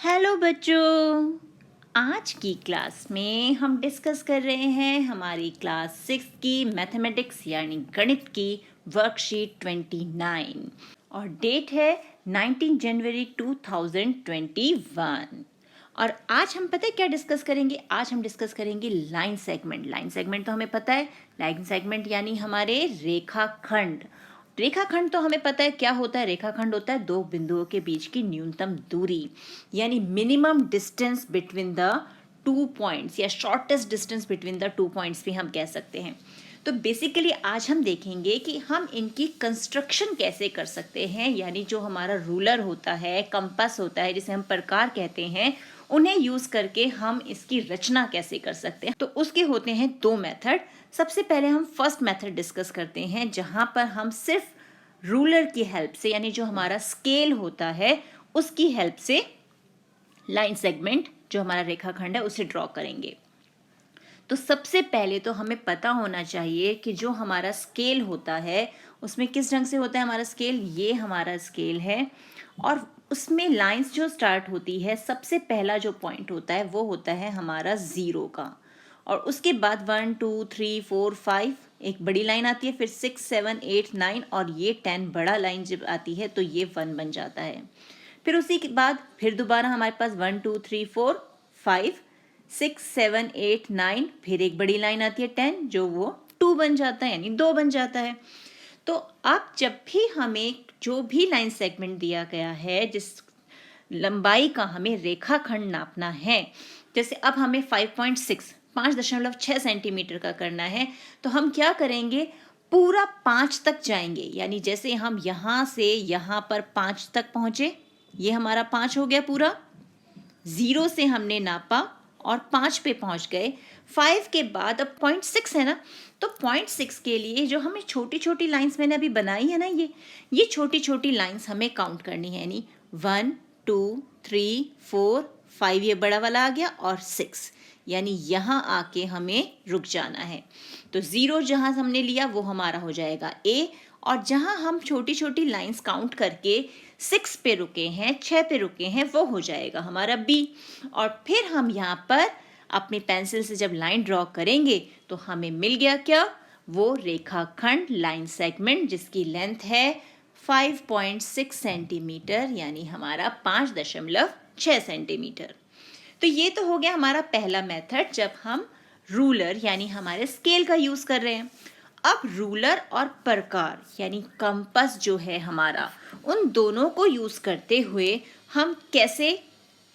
Hello बच्चों, आज की क्लास में हम डिस्कस कर रहे हैं हमारी क्लास 6 की मैथमेटिक्स यानी गणित की वर्कशीट 29 और डेट है 19 जनवरी 2021। और आज हम पता है क्या डिस्कस करेंगे? आज हम डिस्कस करेंगे लाइन सेगमेंट। लाइन सेगमेंट तो हमें पता है, लाइन सेगमेंट यानी हमारे रेखाखंड। रेखाखंड तो हमें पता है क्या होता है। रेखाखंड होता है दो बिंदुओं के बीच की न्यूनतम दूरी यानी minimum distance between the two points या shortest distance between the two points भी हम कह सकते हैं। तो बेसिकली आज हम देखेंगे कि हम इनकी कंस्ट्रक्शन कैसे कर सकते हैं, यानी जो हमारा रूलर होता है, कंपास होता है, जिसे हम प्रकार कहते हैं, उन्हें यूज करके हम इसकी रचना कैसे कर सकते हैं। तो उसके होते हैं दो मेथड। सबसे पहले हम फर्स्ट मेथड डिस्कस करते हैं, जहां पर हम सिर्फ रूलर की हेल्प से यानी जो हमारा स्केल होता है उसकी हेल्प से लाइन सेगमेंट, जो हमारा रेखाखंड है, उसे ड्रॉ करेंगे। तो सबसे पहले तो हमें पता होना चाहिए कि जो हमारा स्केल होता है उसमें किस ढंग से होता है हमारा स्केल। ये हमारा स्केल है और उसमें लाइंस जो स्टार्ट होती है, सबसे पहला जो पॉइंट होता है वो होता है हमारा 0 का, और उसके बाद 1 2 3 4 5 एक बड़ी लाइन आती है, फिर 6 7 8 9 और ये 10 बड़ा लाइन जब आती है तो ये 1 बन जाता है। फिर उसी के बाद फिर दोबारा हमारे पास 1 2 3 4 5 6 7 8 9 फिर एक बड़ी लाइन आती है 10 जो वो 2 बन जाता है यानी 2 बन जाता है। तो अब जब भी हमें जो भी लाइन सेगमेंट दिया गया है, जिस लंबाई का हमें रेखाखंड नापना है, जैसे अब हमें 5.6 सेंटीमीटर का करना है, तो हम क्या करेंगे, पूरा 5 तक जाएंगे। यानी जैसे हम यहाँ से यहाँ पर 5 तक पहुंचे, ये हमारा 5 हो गया पूरा। 0 से हमने नापा और 5 पे पहुंच गए। 5 के बाद अब 0.6 है ना, तो 0.6 के लिए जो हमें छोटी छोटी लाइंस मैंने अभी बनाई है ना, ये छोटी छोटी लाइंस हमें काउंट करनी है। यानी 1 2 3 4 5 ये बड़ा वाला आ गया और 6, यानी यहाँ आके हमें रुक जाना है। तो 0 जहाँ हमने लिया वो हमारा हो जाएगा A, और जहाँ हम छोटी छोटी लाइंस काउंट करके 6 पे रुके हैं, 6 पे रुके हैं, वो हो जाएगा हमारा B। और फिर हम यहाँ पर अपनी पेंसिल से जब लाइन ड्रॉ करेंगे तो हमें मिल गया क्या, वो रेखाखंड लाइन सेगमेंट जिसकी लेंथ है 5.6 सेंटीमीटर, यानी हमारा 5.6 सेंटीमीटर। तो ये तो हो गया हमारा पहला मेथड, जब हम रूलर यानी हमारे स्केल का यूज कर रहे हैं। अब रूलर और प्रकार यानी कंपास जो है हमारा, उन दोनों को यूज करते हुए हम कैसे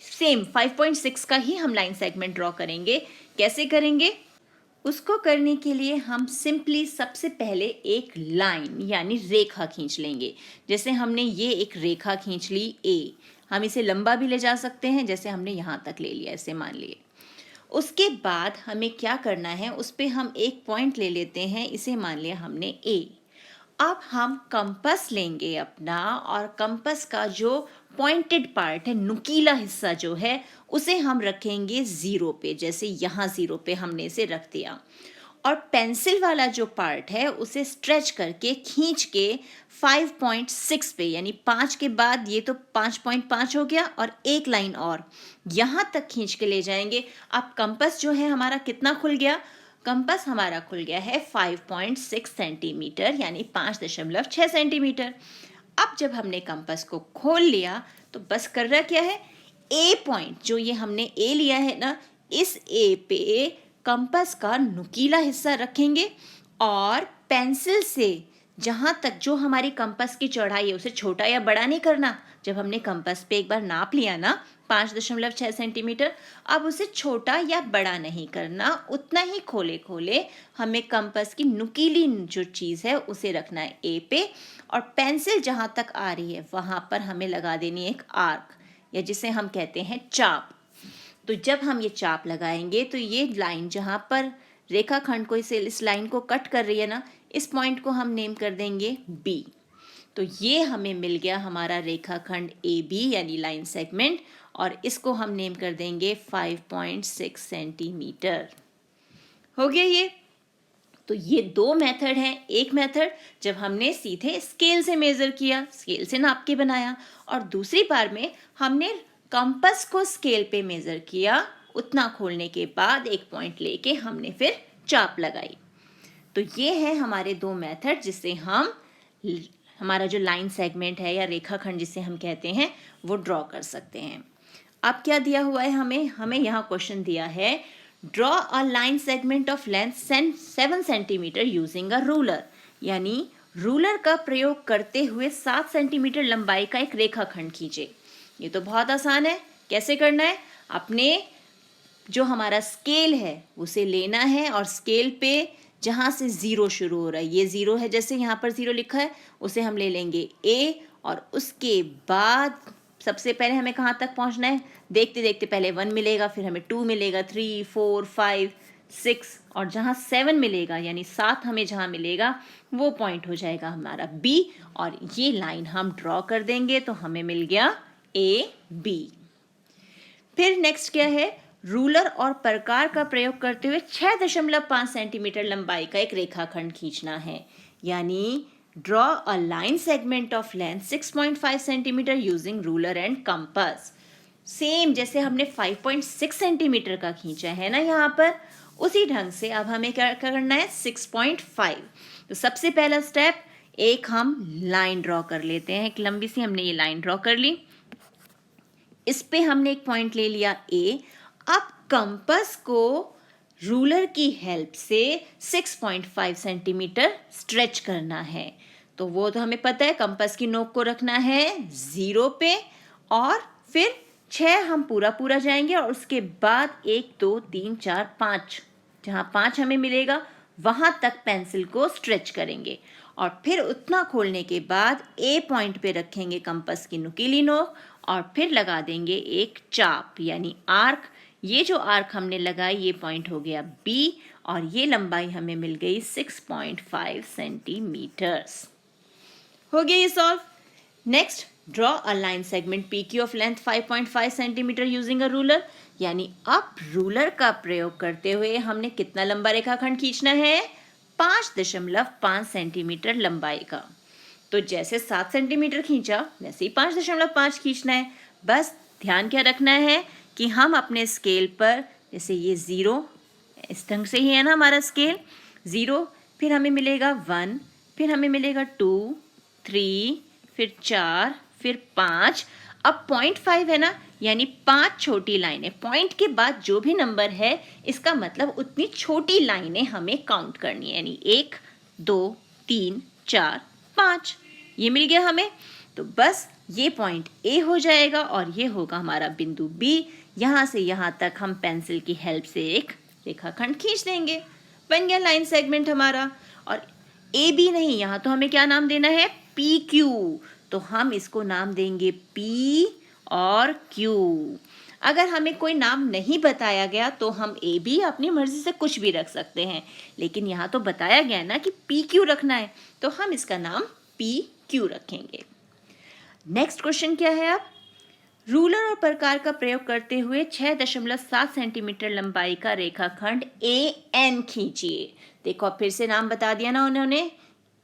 सेम 5.6 का ही हम लाइन सेगमेंट ड्रॉ करेंगे। कैसे करेंगे, उसको करने के लिए हम सिंपली सबसे पहले एक लाइन यानी रेखा खींच लेंगे। जैसे हमने ये एक रेखा खींच ली A, हम इसे लंबा भी ले जा सकते हैं, जैसे हमने यहाँ तक ले लिया, ऐसे मान लिए। उसके बाद हमें क्या करना है, उस पर हम एक पॉइंट ले लेते हैं, इसे मान लिया हमने A। अब हम कंपास लेंगे अपना, और कंपास का जो पॉइंटेड पार्ट है, नुकीला हिस्सा जो है, उसे हम रखेंगे 0 पे। जैसे यहाँ 0 पे हमने इसे रख दिया, और पेंसिल वाला जो पार्ट है उसे स्ट्रेच करके खींच के 5.6 पे, यानी 5 के बाद ये तो 5.5 हो गया और एक लाइन और यहाँ तक खींच के ले जाएंगे। अब कंपास जो है हमारा कितना खुल गया, कंपास हमारा खुल गया है 5.6 सेंटीमीटर यानी 5.6 सेंटीमीटर। अब जब हमने कंपास को खोल लिया तो बस कर रहा क्या है, ए पॉइंट जो ये हमने ए लिया है ना, इस ए पे कंपास का नुकीला हिस्सा रखेंगे, और पेंसिल से जहाँ तक जो हमारी कंपास की चौड़ाई है उसे छोटा या बड़ा नहीं करना। जब हमने कंपास पे एक बार नाप लिया ना 5.6 सेंटीमीटर, अब उसे छोटा या बड़ा नहीं करना, उतना ही खोले खोले हमें कंपास की नुकीली जो चीज़ है उसे रखना है ए पे, और पेंसिल जहाँ तक आ रही है वहाँ पर हमें लगा देनी है एक आर्क, या जिसे हम कहते हैं चाप। तो जब हम ये चाप लगाएंगे तो ये लाइन जहाँ पर रेखाखंड को इस लाइन को कट कर रही है ना, इस पॉइंट को हम नेम कर देंगे B। तो ये हमें मिल गया हमारा रेखाखंड AB यानी लाइन सेगमेंट, और इसको हम नेम कर देंगे 5.6 सेंटीमीटर। हो गया ये। तो ये दो मेथड हैं। एक मेथड जब हमने सीधे स्केल से मेजर किया, स्केल से नाप के बनाया, और दूसरी बार में हमने कंपास को स्केल पे मेजर किया, उतना खोलने के बाद एक पॉइंट लेके हमने फिर चाप लगाई। तो ये है हमारे दो मेथड जिससे हम हमारा जो लाइन सेगमेंट है या रेखाखंड जिसे हम कहते हैं वो ड्रॉ कर सकते हैं। अब क्या दिया हुआ है हमें यहाँ क्वेश्चन दिया है, draw a line segment of length 7 centimetre using a ruler, यानी रूलर का प्रयोग करते हुए 7 सेंटीमीटर लंबाई का एक रेखाखंड खींचे। ये तो बहुत आसान है। कैसे करना है, अपने जो हमारा स्केल है उसे लेना है और स्केल पे जहाँ से ज़ीरो शुरू हो रहा है, ये ज़ीरो है, जैसे यहाँ पर ज़ीरो लिखा है, उसे हम ले लेंगे A और उसके बाद सबसे पहले हमें कहाँ तक पहुँचना है, देखते देखते पहले 1 मिलेगा, फिर हमें 2 मिलेगा, 3, 4, 5, 6 और जहाँ 7 मिलेगा यानी 7 हमें जहाँ मिलेगा वो पॉइंट हो जाएगा हमारा B और ये लाइन हम ड्रॉ कर देंगे तो हमें मिल गया AB। फिर नेक्स्ट क्या है, रूलर और प्रकार का प्रयोग करते हुए 6.5 सेंटीमीटर लंबाई का एक रेखाखंड खींचना है, यानी draw a line segment of length 6.5 centimetre using ruler and compass. Same जैसे हमने 5.6 सेंटीमीटर का खींचा है ना यहाँ पर, उसी ढंग से अब हमें क्या करना है 6.5। तो सबसे पहला स्टेप, एक हम लाइन ड्रॉ कर लेते हैं, एक लंबी सी हमने ये लाइन ड्रॉ कर ली, इस पे हमने एक पॉइंट ले लिया A। अब कंपास को रूलर की हेल्प से 6.5 सेंटीमीटर स्ट्रेच करना है। तो वो तो हमें पता है, कंपास की नोक को रखना है 0 पे और फिर 6 हम पूरा जाएंगे और उसके बाद 1, 2, 3, 4, 5, जहाँ 5 हमें मिलेगा वहाँ तक पेंसिल को स्ट्रेच करेंगे और फिर उतना खोलने के बाद A पॉइंट पे रखेंगे कंपास की नुकीली नोक और फिर लगा देंगे एक चाप यानी आर्क। ये जो आर्क हमने लगाई ये पॉइंट हो गया B और ये लंबाई हमें मिल गई 6.5 सेंटीमीटर्स। हो गया ये solve. Next, draw a line segment PQ of length 5.5 centimetre using a ruler, यानी अब रूलर का प्रयोग करते हुए हमने कितना लंबा रेखाखंड खींचना है, 5.5 सेंटीमीटर लंबाई का। तो जैसे 7 सेंटीमीटर खींचा वैसे ही 5.5 खींचना है। बस ध्यान क्या रखना है कि हम अपने स्केल पर, जैसे ये 0, इस ढंग से ही है ना हमारा स्केल, 0, फिर हमें मिलेगा 1, फिर हमें मिलेगा 2, 3, फिर 4, फिर 5। अब 0.5 है ना, यानी 5 छोटी लाइनें, पॉइंट के बाद जो भी नंबर है इसका मतलब उतनी छोटी लाइनें हमें काउंट करनी है, यानी 1, 2, 3, 4, 5 ये मिल गया हमें। तो बस ये पॉइंट A हो जाएगा और ये होगा हमारा बिंदु B। यहाँ से यहाँ तक हम पेंसिल की हेल्प से एक रेखाखंड खींच देंगे, बन गया लाइन सेगमेंट हमारा। और AB नहीं, यहाँ तो हमें क्या नाम देना है, PQ, तो हम इसको नाम देंगे P और Q। अगर हमें कोई नाम नहीं बताया गया तो हम AB अपनी मर्जी से कुछ भी रख सकते हैं, लेकिन यहाँ तो बताया गया ना कि PQ रखना है तो हम इसका नाम PQ रखेंगे। नेक्स्ट क्वेश्चन क्या है, अब रूलर और प्रकार का प्रयोग करते हुए 6.7 सेंटीमीटर लंबाई का रेखाखंड AN खींचिए। देखो फिर से नाम बता दिया ना उन्होंने,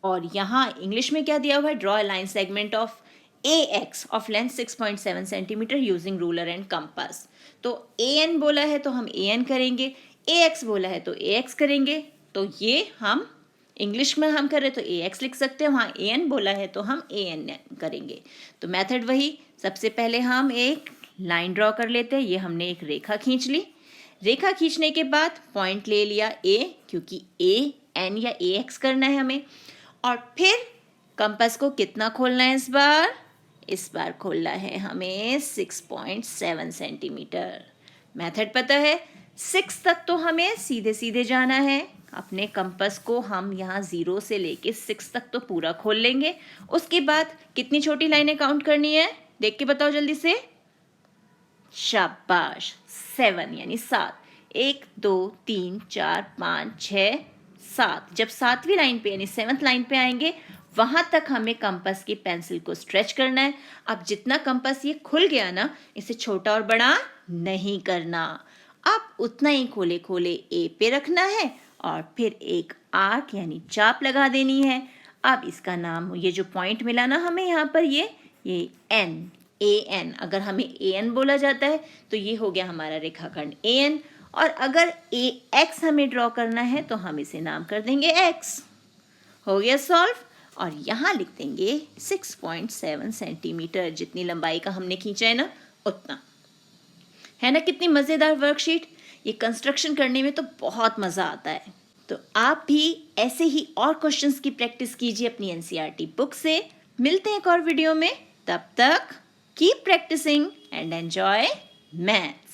और यहाँ इंग्लिश में क्या दिया हुआ है, draw line segment of AX of length 6.7 centimetre using ruler and compass. तो AN बोला है तो हम AN करेंगे, AX बोला है तो AX करेंगे। तो ये हम इंग्लिश में हम कर रहे तो AX लिख सकते हैं, वहाँ AN बोला है तो हम AN करेंगे। तो मेथड वही, सबसे पहले हम एक लाइन ड्रॉ कर लेते हैं, ये हमने एक रेखा खींच ली। रेखा खींचने के बाद पॉइंट ले लिया A, क्योंकि AN या AX करना है हमें। और फिर कंपास को कितना खोलना है इस बार खोलना है हमें 6.7 सेंटीमीटर। मेथड पता है, 6 तक तो हमें सीधे सीधे जाना है, अपने कंपास को हम यहाँ 0 से लेके 6 तक तो पूरा खोल लेंगे। उसके बाद कितनी छोटी लाइनें काउंट करनी है, देख के बताओ जल्दी से, शाबाश, 7 यानी 7, 1, 2, 3, 4, 5, 6, 7। जब 7वीं लाइन पे यानी 7th लाइन पे आएंगे वहां तक हमें कंपास की पेंसिल को स्ट्रेच करना है। अब जितना कंपास ये खुल गया ना, इसे छोटा और बड़ा नहीं करना, अब उतना ही खोले खोले A पे रखना है और फिर एक आर्क यानी चाप लगा देनी है। अब इसका नाम, ये जो पॉइंट मिला ना हमें यहाँ पर, ये N, AN। अगर हमें AN बोला जाता है तो ये हो गया हमारा रेखाखंड AN, और अगर AX हमें ड्रॉ करना है तो हम इसे नाम कर देंगे X। हो गया सॉल्व। और यहाँ लिख देंगे 6.7 सेंटीमीटर, जितनी लंबाई का हमने खींचा है ना उतना। है ना कितनी मज़ेदार वर्कशीट। ये कंस्ट्रक्शन करने में तो बहुत मज़ा आता है। तो आप भी ऐसे ही और क्वेश्चंस की प्रैक्टिस कीजिए अपनी NCERT बुक से। मिलते हैं एक और वीडियो में, तब तक keep practicing and enjoy math.